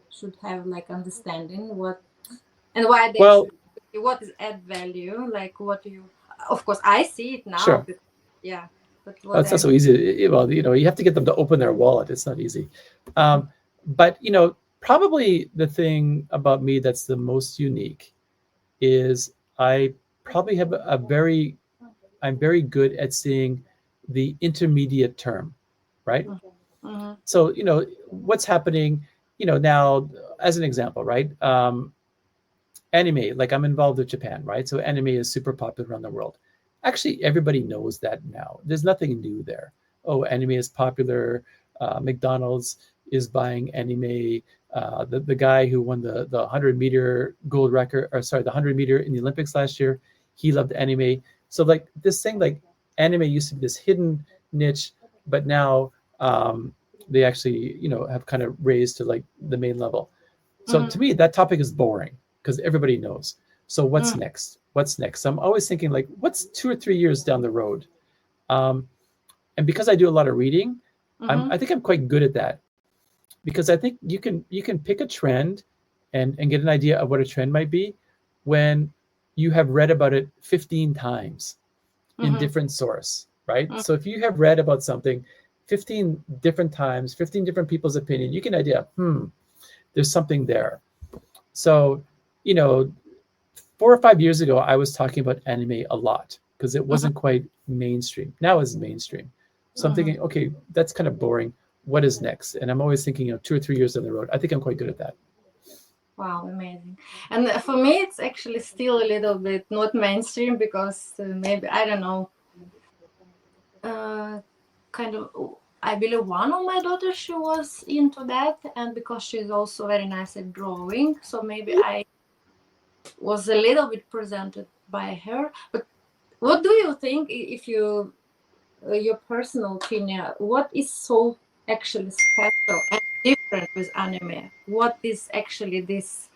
should have like understanding what and why they Well, should, what is add value, like what do you, of course I see it now sure. because, yeah, but Oh, what it's not I, so easy. Well, you have to get them to open their wallet. It's not easy. Mhm. But probably the thing about me that's the most unique is I probably have I'm very good at seeing the intermediate term, right? Mhm. So, what's happening, now as an example, right? Anime, like I'm involved with Japan, right? So anime is super popular around the world. Actually, everybody knows that now. There's nothing new there. Oh, anime is popular. McDonald's is buying anime. The guy who won the 100-meter gold record, or sorry, the 100-meter in the Olympics last year, he loved anime. So like this thing, like anime used to be this hidden niche, but now they actually, have kind of raised to like the main level. So Mhm. to me, that topic is boring because everybody knows. So what's Mhm. next? What's next? So I'm always thinking like, what's 2 or 3 years down the road? Um, and because I do a lot of reading, Mhm. I think I'm quite good at that because I think you can pick a trend and get an idea of what a trend might be when you have read about it 15 times in Mhm. different source, right? Mhm. So if you have read about something 15 different times, 15 different people's opinion, you can idea, there's something there. So, you know, 4 or 5 years ago, I was talking about anime a lot because it Mhm. wasn't quite mainstream. Now it's mainstream. So I'm Mhm. thinking, okay, that's kind of boring. What is next? And I'm always thinking, 2 or 3 years down the road. I think I'm quite good at that. Wow, amazing. And for me, it's actually still a little bit not mainstream because maybe, I don't know, uh, kind of, I believe one of my daughters, she was into that. And because she's also very nice at drawing, so maybe I was a little bit presented by her. But what do you think, if you, your personal opinion, what is so actually special and different with anime? What is actually this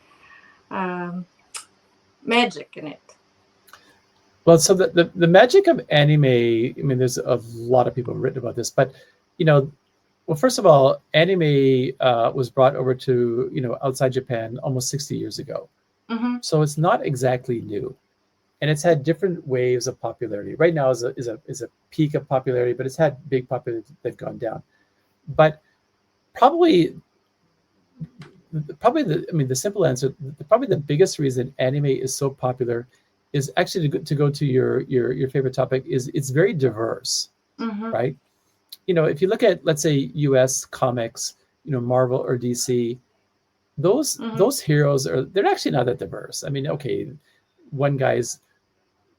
um, magic in it? Well, so the magic of anime, I mean, there's a lot of people have written about this, but, you know, well, first of all, anime was brought over to, outside Japan almost 60 years ago. Mm-hmm. So it's not exactly new. And it's had different waves of popularity. Right now is a peak of popularity, but it's had big popularity that gone down. But probably the simple answer, probably the biggest reason anime is so popular is actually to go to your favorite topic, is it's very diverse, Mm-hmm. right? If you look at, let's say, US comics, Marvel or DC, those Mm-hmm. those heroes they're actually not that diverse. I mean, okay, one guy's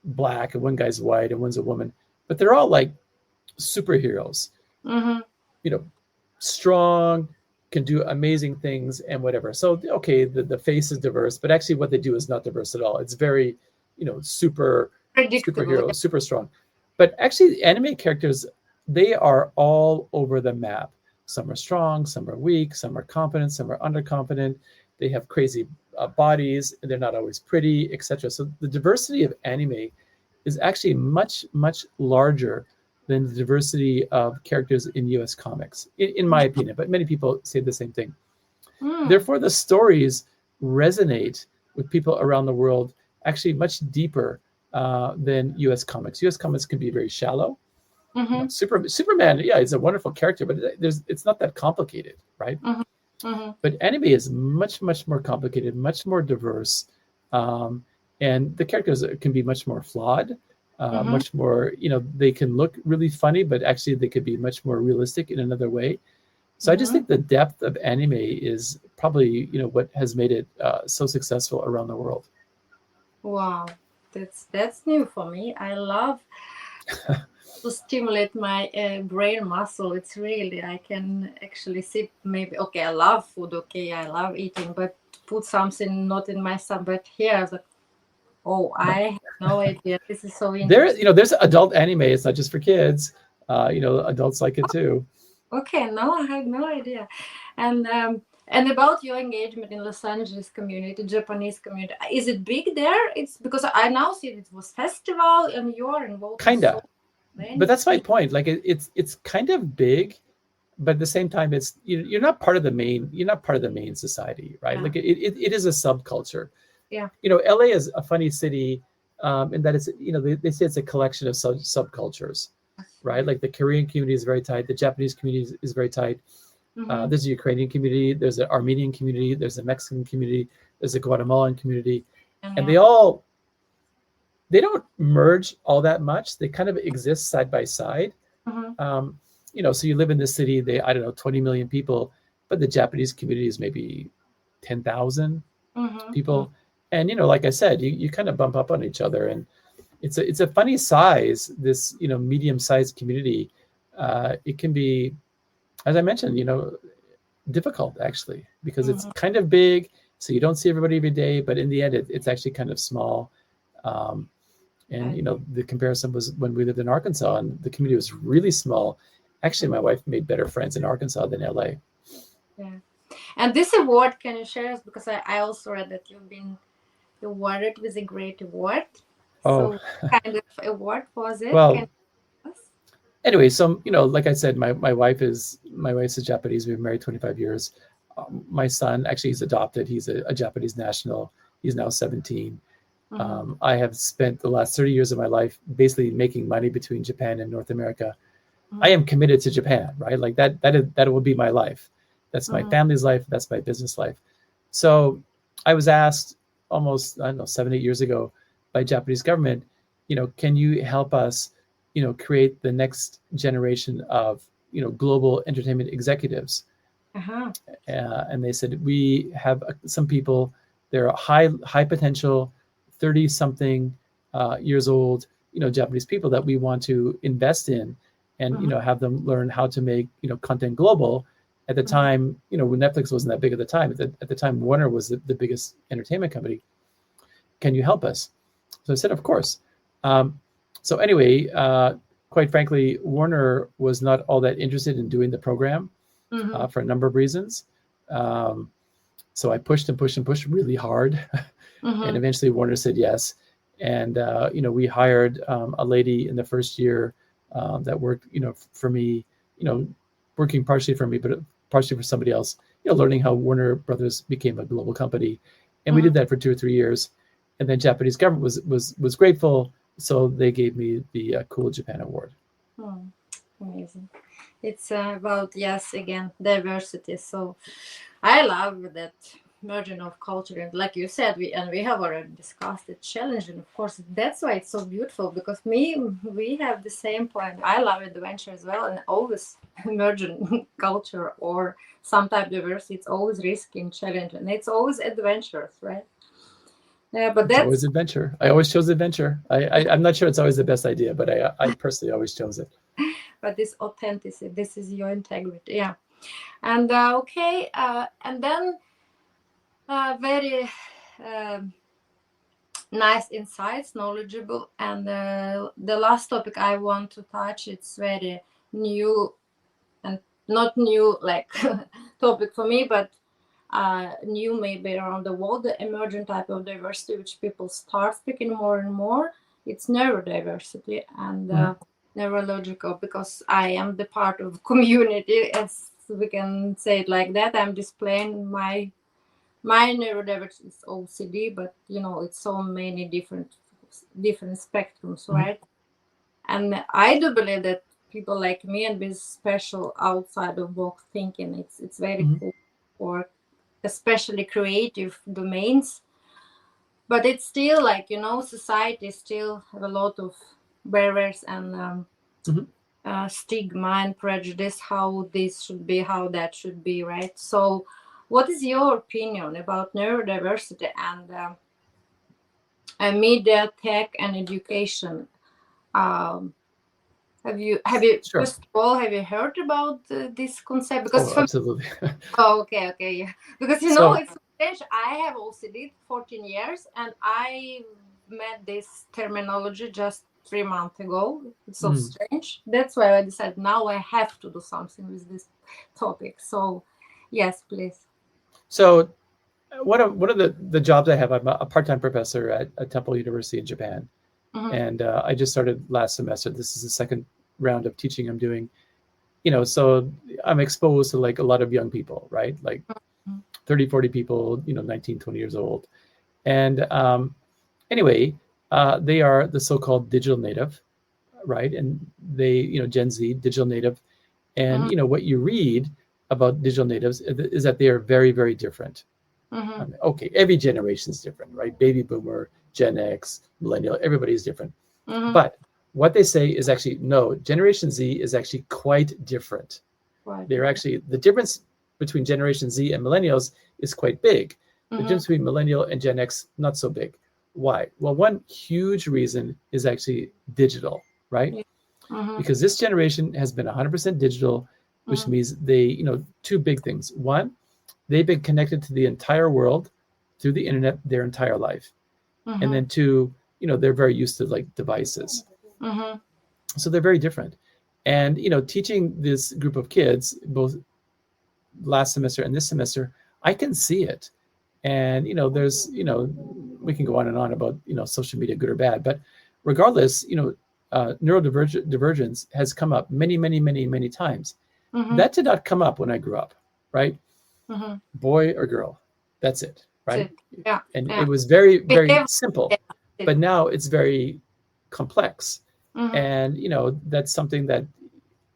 black and one guy's white and one's a woman, but they're all like superheroes, Mm-hmm. you know, strong, can do amazing things and whatever. So okay, the face is diverse, but actually what they do is not diverse at all. It's very, super Predictable. superhero, super strong. But actually, the anime characters, they are all over the map. Some are strong, some are weak, some are confident, some are underconfident. They have crazy bodies, and they're not always pretty, etc. So the diversity of anime is actually much, much larger than the diversity of characters in US comics, in my opinion. But many people say the same thing. Mm. Therefore, the stories resonate with people around the world actually much deeper than U.S. comics. U.S. comics can be very shallow. Mm-hmm. Superman, yeah, is a wonderful character, but it's not that complicated, right? Mm-hmm. Mm-hmm. But anime is much more complicated, much more diverse, um, and the characters can be much more flawed, Mm-hmm. much more. They can look really funny, but actually they could be much more realistic in another way. So I just Mm-hmm. think the depth of anime is probably what has made it so successful around the world. Wow, that's new for me. I love to stimulate my brain muscle. It's really, I can actually sit, maybe, okay, I love food, okay, I love eating, but put something not in my stomach. But here I was like, oh, I have no idea. This is so There, interesting. there's adult anime. It's not just for kids. Adults like it too. Okay, no, I had no idea. And about your engagement in Los Angeles community, Japanese community, is it big there? It's because I now see it was festival and you're involved in so Kinda, but many that's my things. point. Like it's kind of big, but at the same time, you're not part of the main. You're not part of the main society, right? Yeah, Like it is a subculture. yeah. LA is a funny city, in that it's they say it's a collection of subcultures, right? Like the Korean community is very tight. The Japanese community is very tight. Mm-hmm. There's a Ukrainian community. There's an Armenian community. There's a Mexican community. There's a Guatemalan community, and Yeah. they don't merge all that much. They kind of exist side by side. Mm-hmm. Um, so you live in this city. I don't know, 20 million people, but the Japanese community is maybe 10,000 Mm-hmm. people. And like I said, you kind of bump up on each other, and it's a funny size. This medium sized community. It can be, as I mentioned, difficult actually, because it's Mm-hmm. kind of big, so you don't see everybody every day. But in the end, it's actually kind of small. Um, and I, the comparison was when we lived in Arkansas, and the community was really small. Actually, my wife made better friends in Arkansas than LA. yeah. And this award, can you share us? Because I also read that you've been awarded with a great award. Oh, So, what kind of award was it? Can well, you tell us? anyway, so like I said, my wife's a Japanese. We've been married 25 years. My son, actually, he's adopted. He's a Japanese national. He's now 17. Mm-hmm. I have spent the last 30 years of my life basically making money between Japan and North America. I am committed to Japan, right? Like that will be my life. That's my Mm-hmm. family's life. That's my business life. So I was asked almost, I don't know, 7, 8 years ago by Japanese government, can you help us, create the next generation of, global entertainment executives? Uh-huh. And they said, we have some people, they're high potential, 30 something years old, Japanese people that we want to invest in, and Mm-hmm. have them learn how to make content global. At the Mm-hmm. time, when Netflix wasn't that big at the time, at the time Warner was the biggest entertainment company. Can you help us? So I said, of course. So anyway, quite frankly, Warner was not all that interested in doing the program, Mm-hmm. for a number of reasons. Um, so I pushed and pushed and pushed really hard, and Mm-hmm. eventually Warner said yes. And we hired a lady in the first year that worked, for me, working partially for me, but partially for somebody else. Learning how Warner Brothers became a global company, and we Mm-hmm. did that for 2 or 3 years. And then Japanese government was grateful, so they gave me the Cool Japan Award. Oh, amazing. It's about, yes, again, diversity. So I love that merging of culture. And like you said, we have already discussed it, challenging, of course. That's why it's so beautiful, because we have the same point. I love adventure as well, and always merging culture or some type of diversity. It's always risky and challenging, and it's always adventurous, right? Yeah, but It's always that's adventure. I always chose adventure. I'm not sure it's always the best idea, but I personally always chose it. but this authenticity, this is your integrity, yeah. And okay, and then very um nice insights, knowledgeable. And the last topic I want to touch, it's very new, and not new like topic for me, but new maybe around the world, the emerging type of diversity which people start speaking more and more. It's neurodiversity and Mhm. neurological, because I am the part of community, as we can say it like that. I'm displaying my neurodiversity is OCD, but it's so many different different spectrums, right? And I do believe that people like me and with special outside of box thinking, it's very cool for especially creative domains. But it's still like, society still have a lot of barriers and stigma and prejudice, how this should be, how that should be, right? So what is your opinion about neurodiversity and media, tech, and education? um, have you Sure. first of all, have you heard about this concept? Because Oh, for absolutely. Oh, okay, yeah. Because So, it's so strange. I have OCD 14 years, and I met this terminology just 3 months ago. It's so mm. strange. That's why I decided now I have to do something with this topic. So, yes, please. so one of the jobs I have, I'm a part-time professor at Temple University in Japan, Mm-hmm. and I just started last semester. This is the second round of teaching I'm doing. So I'm exposed to like a lot of young people, right? Like 30, 40 people, 19, 20 years old. And anyway, they are the so-called digital native, right? And they, Gen Z, digital native. And, Mm-hmm. what you read about digital natives is that they are very, very different. Mm-hmm. Okay, every generation is different, right? Baby boomer, Gen X, millennial, everybody's different. Mm-hmm. But what they say is actually, no, Generation Z is actually quite different. Right. They're actually, the difference between Generation Z and millennials is quite big. The Mm-hmm. difference between millennial and Gen X, not so big. Why? Well, one huge reason is actually digital, right? Yeah. Mm-hmm. Because this generation has been 100% digital, which Mm-hmm. means they, two big things. One, they've been connected to the entire world through the internet their entire life. And Mm-hmm. then two, they're very used to like devices. Mm-hmm. So they're very different. And, teaching this group of kids, both last semester and this semester, I can see it. And, there's, we can go on and on about, social media, good or bad, but regardless, neurodivergence has come up many, many, many, many times. Mm-hmm. That did not come up when I grew up, right? Mm-hmm. Boy or girl, that's it, right? Yeah. And Yeah. it was very, very Behave- simple, yeah. but now it's very complex. Mm-hmm. And, that's something that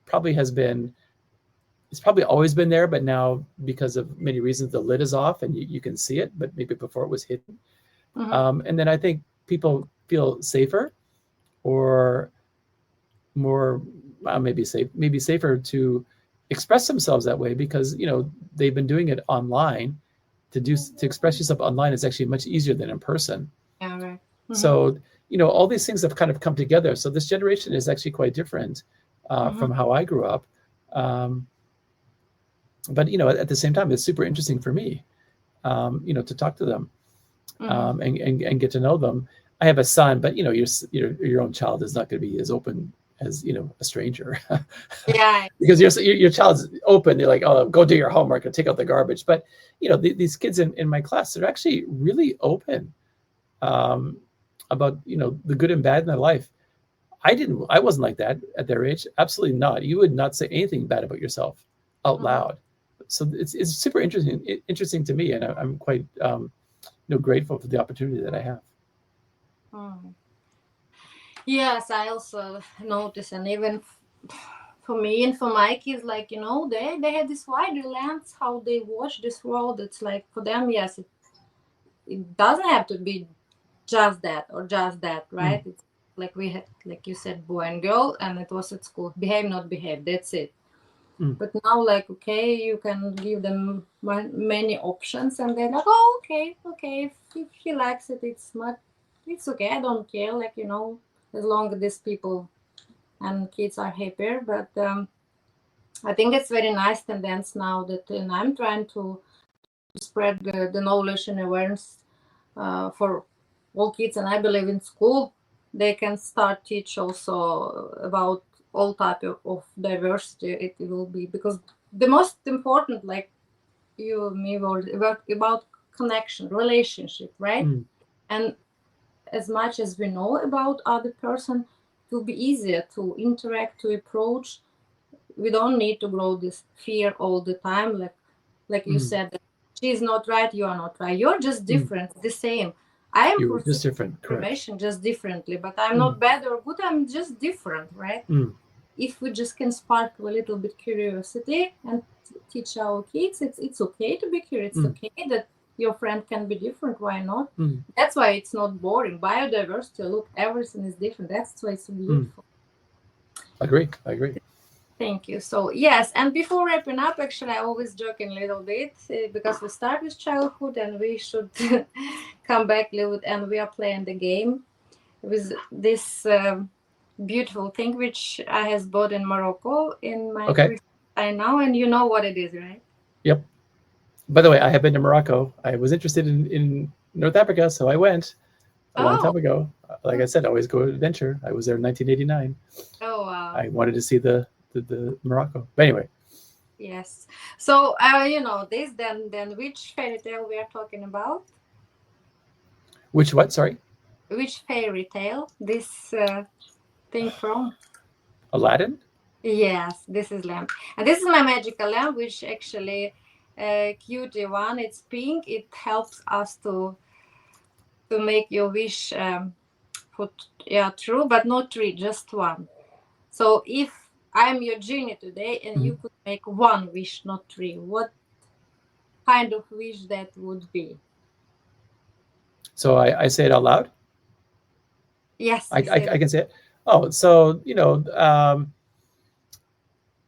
probably it's probably always been there, but now because of many reasons, the lid is off and you can see it, but maybe before it was hidden. Mm-hmm. And then I think people feel safer or more, maybe safer to express themselves that way because, they've been doing it online. To express yourself online is actually much easier than in person. Yeah, right. Mm-hmm. So, all these things have kind of come together. So this generation is actually quite different from how I grew up. But, at the same time, it's super interesting for me, to talk to them and get to know them. I have a son, but, your own child is not going to be as open as, a stranger. Yeah. Because your child's open. They're like, oh, go do your homework or take out the garbage. But, these kids in my class, they're actually really open about, the good and bad in their life. I wasn't like that at their age. Absolutely not. You would not say anything bad about yourself out loud. So it's super interesting to me. And I'm quite, grateful for the opportunity that I have. Yes, I also notice, and even for me and for my kids, like they have this wider lens how they watch this world. It's like for them, yes, it doesn't have to be just that or just that, right? It's like we had, like you said, boy and girl, and it was at school, behave, not behave. That's it. But now, like, okay, you can give them many options, and they're like, oh, okay, if he likes it, it's okay. I don't care, like as long as these people and kids are happier. But I think it's very nice tendency now that I'm trying to spread the knowledge and awareness for all kids, and I believe in school they can start teach also about all type of diversity. It will be because the most important, like you and me were about connection, relationship, right? And as much as we know about other person, it will be easier to interact, to approach. We don't need to grow this fear all the time, like you said, that she's not right, you are not right, you're just different, the same. I am You were just pursuing different, correct? information just differently, but I'm not bad or good. I'm just different, right? If we just can spark a little bit curiosity and teach our kids, it's okay to be curious. It's okay that your friend can be different. Why not? That's why it's not boring. Biodiversity, look, everything is different. That's why it's so beautiful. I agree. Thank you. So yes, and before wrapping up, actually, I always joking a little bit because we start with childhood and we should come back a little bit, and we are playing the game with this beautiful thing which I has bought in Morocco in my time now, and you know what it is, right? Yep. By the way, I have been to Morocco. I was interested in North Africa, so I went a long time ago. Like I said, I always go adventure. I was there in 1989. Oh wow! I wanted to see the Morocco. But anyway. Yes. So you know this. Then which fairy tale we are talking about? Which what? Sorry. Which fairy tale this thing from? Aladdin. Yes, this is lamp, and this is my magical lamp, which actually cutie one. It's pink. It helps us to make your wish true, but not three, just one. So if I'm your genie today and you could make one wish, not three, what kind of wish that would be? So I say it out loud? Yes. I can say it. Oh, so,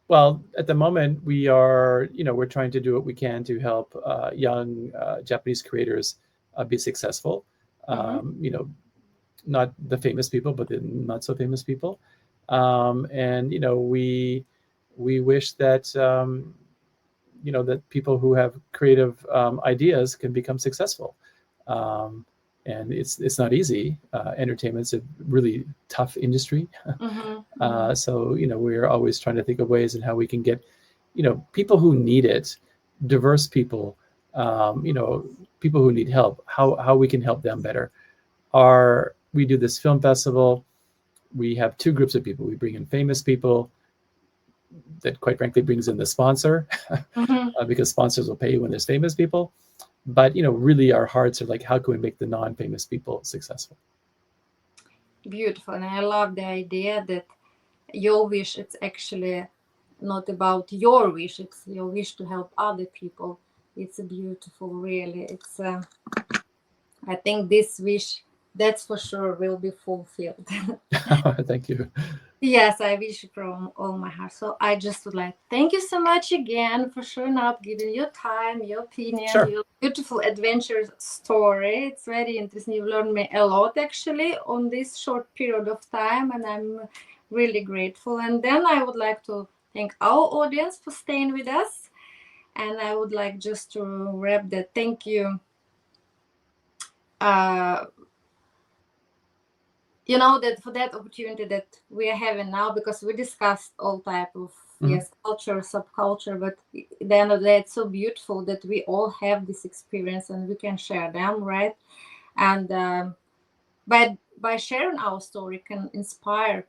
well, at the moment we are, we're trying to do what we can to help young Japanese creators be successful. Not the famous people, but the not so famous people. And, we wish that, that people who have creative ideas can become successful. And it's not easy. Entertainment's a really tough industry. So, we're always trying to think of ways in how we can get, people who need it, diverse people, people who need help, how we can help them better. We do this film festival. We have two groups of people. We bring in famous people that quite frankly brings in the sponsor because sponsors will pay you when there's famous people. But, really our hearts are like, how can we make the non-famous people successful? Beautiful. And I love the idea that your wish, it's actually not about your wish, it's your wish to help other people. It's beautiful, really. It's I think this wish, that's for sure, will be fulfilled. Thank you. Yes, I wish from all my heart. So I just would like to thank you so much again for showing up, giving your time, your opinion, your beautiful adventure story. It's very interesting. You've learned me a lot actually on this short period of time, and I'm really grateful. And then I would like to thank our audience for staying with us. And I would like just to wrap that. Thank you. That for that opportunity that we are having now, because we discussed all type of culture, subculture, but at the end of the day, it's so beautiful that we all have this experience and we can share them, right? And by sharing our story can inspire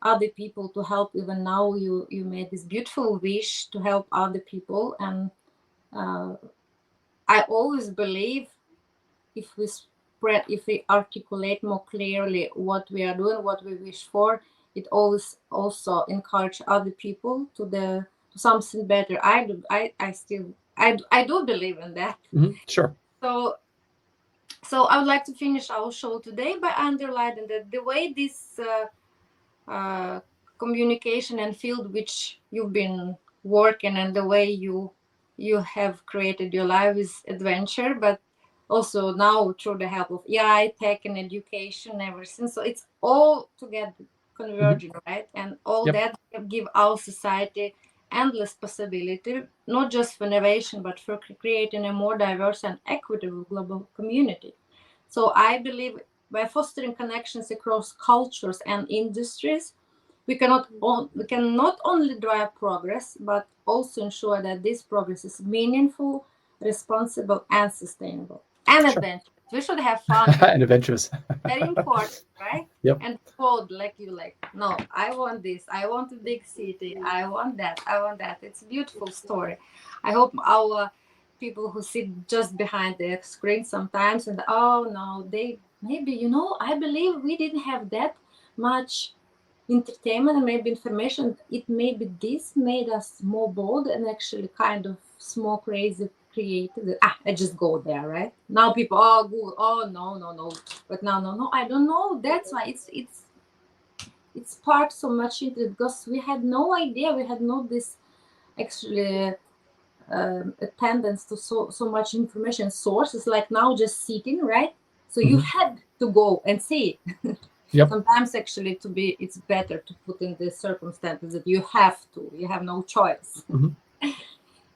other people to help. Even now you made this beautiful wish to help other people, and I always believe if we articulate more clearly what we are doing, what we wish for, it always also encourage other people to something better. I do believe in that. Sure. So I would like to finish our show today by underlining that the way this communication and field which you've been working, and the way you have created your life is adventure, but also now through the help of AI, tech, and education, everything. So it's all together converging, right? And all that give our society endless possibility, not just for innovation, but for creating a more diverse and equitable global community. So I believe by fostering connections across cultures and industries, we can not only drive progress, but also ensure that this progress is meaningful, responsible, and sustainable. And adventurous. We should have fun. And adventurous. Very important, right? Yep. And bold, no, I want this. I want a big city. I want that. It's a beautiful story. I hope our people who sit just behind the screen sometimes, and oh no, they maybe, I believe we didn't have that much entertainment and maybe information. It maybe this made us more bold and actually kind of small crazy creative. I just go there, right? Now people, oh Google, oh no, but now no, I don't know. That's why it's sparked so much interest, because we had no idea, we had no this actually a tendency to so much information sources like now just sitting, right? So you had to go and see. Yep. Sometimes actually it's better to put in the circumstances that you have no choice.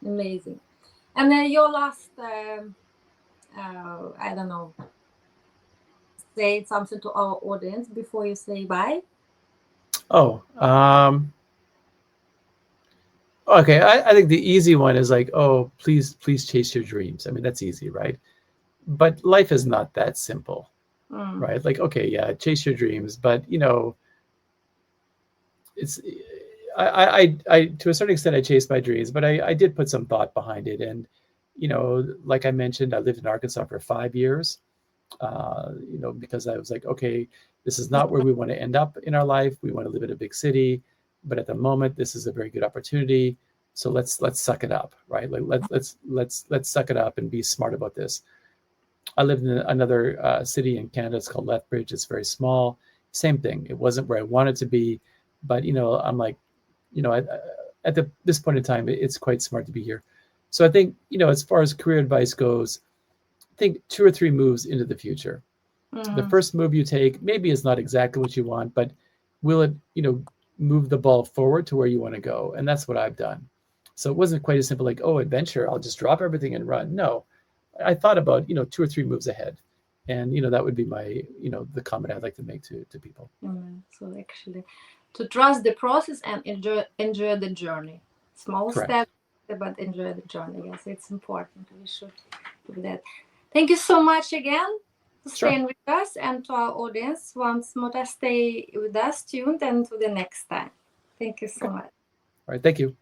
Amazing. And then your last I don't know, say something to our audience before you say bye. Oh, okay. I think the easy one is like, oh, please chase your dreams. I mean, that's easy, right? But life is not that simple, right? Like, okay, yeah, chase your dreams, but it's I to a certain extent I chased my dreams, but I did put some thought behind it, and like I mentioned, I lived in Arkansas for 5 years. Because I was like, okay, this is not where we want to end up in our life. We want to live in a big city, but at the moment, this is a very good opportunity. So let's suck it up, right? Like let's suck it up and be smart about this. I lived in another city in Canada. It's called Lethbridge. It's very small. Same thing. It wasn't where I wanted to be, but I'm like, at this point in time, it's quite smart to be here. So I think as far as career advice goes, think 2 or 3 moves into the future. The first move you take maybe is not exactly what you want, but will it, move the ball forward to where you want to go? And that's what I've done. So it wasn't quite as simple like, oh, adventure, I'll just drop everything and run. No, I thought about, 2 or 3 moves ahead. And, that would be my, the comment I'd like to make to people. So actually, to trust the process and enjoy the journey. Small steps, but enjoy the journey. Yes, it's important. We should do that. Thank you so much again for staying with us, and to our audience, once more, stay with us, tuned, and to the next time. Thank you so much. All right. Thank you.